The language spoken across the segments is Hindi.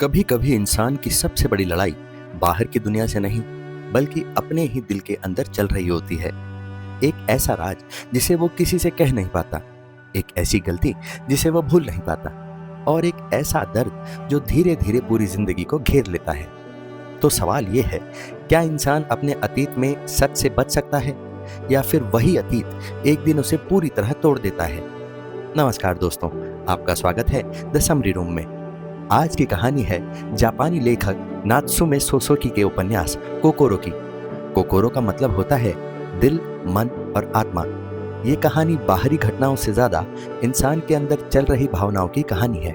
कभी कभी इंसान की सबसे बड़ी लड़ाई बाहर की दुनिया से नहीं बल्कि अपने ही दिल के अंदर चल रही होती है। एक ऐसा राज जिसे वो किसी से कह नहीं पाता, एक ऐसी गलती जिसे वो भूल नहीं पाता, और एक ऐसा दर्द जो धीरे धीरे पूरी जिंदगी को घेर लेता है। तो सवाल ये है, क्या इंसान अपने अतीत में सच से बच सकता है या फिर वही अतीत एक दिन उसे पूरी तरह तोड़ देता है। नमस्कार दोस्तों, आपका स्वागत है द समरी रूम में। आज की कहानी है जापानी लेखक नात्सुमे सोसोकी के उपन्यास कोकोरो की। कोकोरो का मतलब होता है दिल, मन और आत्मा। ये कहानी बाहरी घटनाओं से ज्यादा इंसान के अंदर चल रही भावनाओं की कहानी है।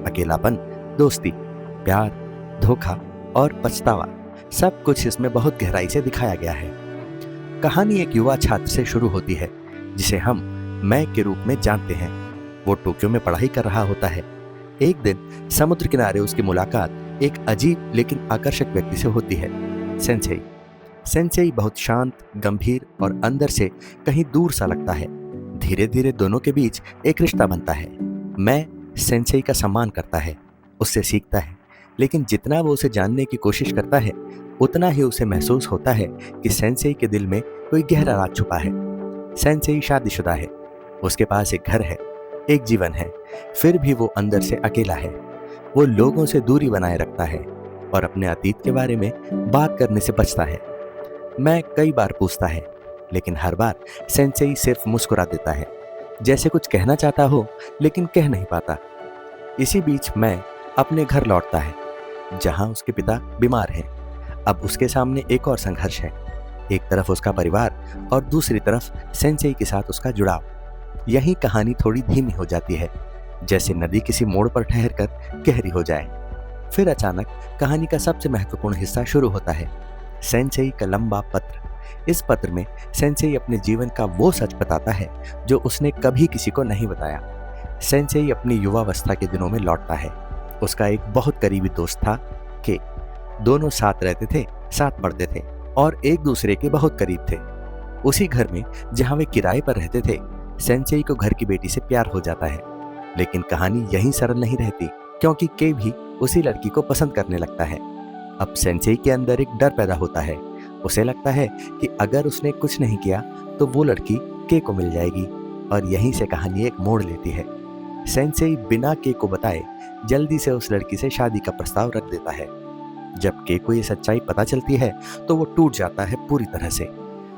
अकेलापन, दोस्ती, प्यार, धोखा और पछतावा, सब कुछ इसमें बहुत गहराई से दिखाया गया है। कहानी एक युवा छात्र से शुरू होती है जिसे हम मैं के रूप में जानते हैं। वो टोक्यो में पढ़ाई कर रहा होता है। एक दिन समुद्र किनारे उसकी मुलाकात एक अजीब लेकिन आकर्षक व्यक्ति से होती है, सेंसेई। सेंसेई बहुत शांत, गंभीर और अंदर से कहीं दूर सा लगता है। धीरे धीरे दोनों के बीच एक रिश्ता बनता है। मैं सेंसेई का सम्मान करता है, उससे सीखता है, लेकिन जितना वो उसे जानने की कोशिश करता है उतना ही उसे महसूस होता है कि सेंसेई के दिल में कोई गहरा राज छुपा है। सेंसेई शादीशुदा है, उसके पास एक घर है, एक जीवन है, फिर भी वो अंदर से अकेला है। वो लोगों से दूरी बनाए रखता है और अपने अतीत के बारे में बात करने से बचता है। मैं कई बार पूछता है, लेकिन हर बार सेंसेई सिर्फ मुस्कुरा देता है, जैसे कुछ कहना चाहता हो लेकिन कह नहीं पाता। इसी बीच मैं अपने घर लौटता है, जहां उसके पिता बीमार हैं। अब उसके सामने एक और संघर्ष है, एक तरफ उसका परिवार और दूसरी तरफ सेंसेई के साथ उसका जुड़ाव। यही कहानी थोड़ी धीमी हो जाती है, जैसे नदी किसी मोड़ पर ठहरकर गहरी हो जाए। फिर अचानक कहानी का सबसे महत्वपूर्ण हिस्सा शुरू होता है, सेंसेई का लंबा पत्र। इस पत्र में सेंसेई अपने जीवन का वो सच बताता है जो उसने कभी किसी को नहीं बताया। सेंसेई अपनी युवावस्था के दिनों में लौटता है। उसका एक बहुत करीबी दोस्त था के। दोनों साथ रहते थे, साथ पढ़ते थे और एक दूसरे के बहुत करीब थे। उसी घर में जहां वे किराए पर रहते थे, सेंसेई को घर की बेटी से प्यार हो जाता है। लेकिन कहानी यहीं सरल नहीं रहती, क्योंकि के भी उसी लड़की को पसंद करने लगता है। अब सेंसेई के अंदर एक डर पैदा होता है। उसे लगता है कि अगर उसने कुछ नहीं किया तो वो लड़की के को मिल जाएगी, और यहीं से कहानी एक मोड़ लेती है। सेंसेई बिना के को बताए जल्दी से उस लड़की से शादी का प्रस्ताव रख देता है। जब के को ये सच्चाई पता चलती है तो वो टूट जाता है पूरी तरह से।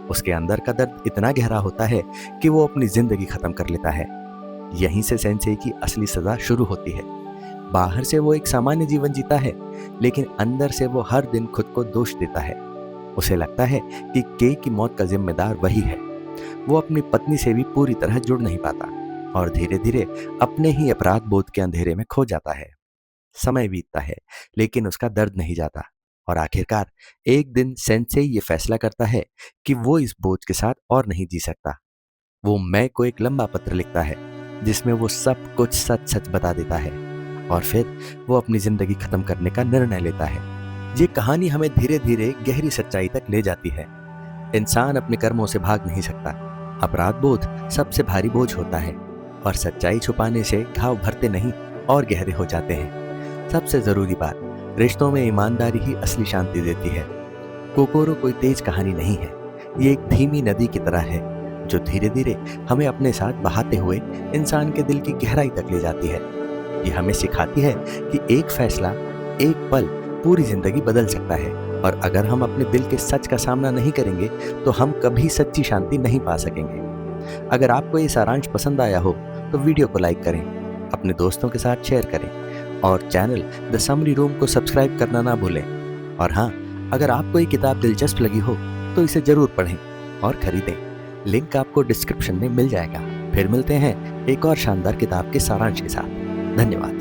उसके अंदर का दर्द इतना गहरा होता है कि वो अपनी जिंदगी खत्म कर लेता है। यहीं से सेंसेई की असली सजा शुरू होती है। बाहर से वो एक सामान्य जीवन जीता है, लेकिन अंदर से वो हर दिन खुद को दोष देता है। उसे लगता है कि के की मौत का जिम्मेदार वही है। वो अपनी पत्नी से भी पूरी तरह जुड़ नहीं पाता और धीरे धीरे अपने ही अपराध बोध के अंधेरे में खो जाता है। समय बीतता है, लेकिन उसका दर्द नहीं जाता, और आखिरकार एक दिन सेंसेई ये फैसला करता है कि वो इस बोझ के साथ और नहीं जी सकता। वो मैं को एक लंबा पत्र लिखता है जिसमें वो सब कुछ सच सच बता देता है, और फिर वो अपनी जिंदगी खत्म करने का निर्णय लेता है। ये कहानी हमें धीरे धीरे गहरी सच्चाई तक ले जाती है। इंसान अपने कर्मों से भाग नहीं सकता। अपराध बोध सबसे भारी बोझ होता है, और सच्चाई छुपाने से घाव भरते नहीं और गहरे हो जाते हैं। सबसे जरूरी बात, रिश्तों में ईमानदारी ही असली शांति देती है। कोकोरो कोई तेज कहानी नहीं है, ये एक धीमी नदी की तरह है जो धीरे धीरे हमें अपने साथ बहाते हुए इंसान के दिल की गहराई तक ले जाती है। ये हमें सिखाती है कि एक फैसला, एक पल पूरी जिंदगी बदल सकता है, और अगर हम अपने दिल के सच का सामना नहीं करेंगे तो हम कभी सच्ची शांति नहीं पा सकेंगे। अगर आपको ये सारांश पसंद आया हो तो वीडियो को लाइक करें, अपने दोस्तों के साथ शेयर करें, और चैनल द समरी रूम को सब्सक्राइब करना ना भूलें। और हाँ, अगर आपको ये किताब दिलचस्प लगी हो तो इसे जरूर पढ़ें और खरीदें। लिंक आपको डिस्क्रिप्शन में मिल जाएगा। फिर मिलते हैं एक और शानदार किताब के सारांश के साथ। धन्यवाद।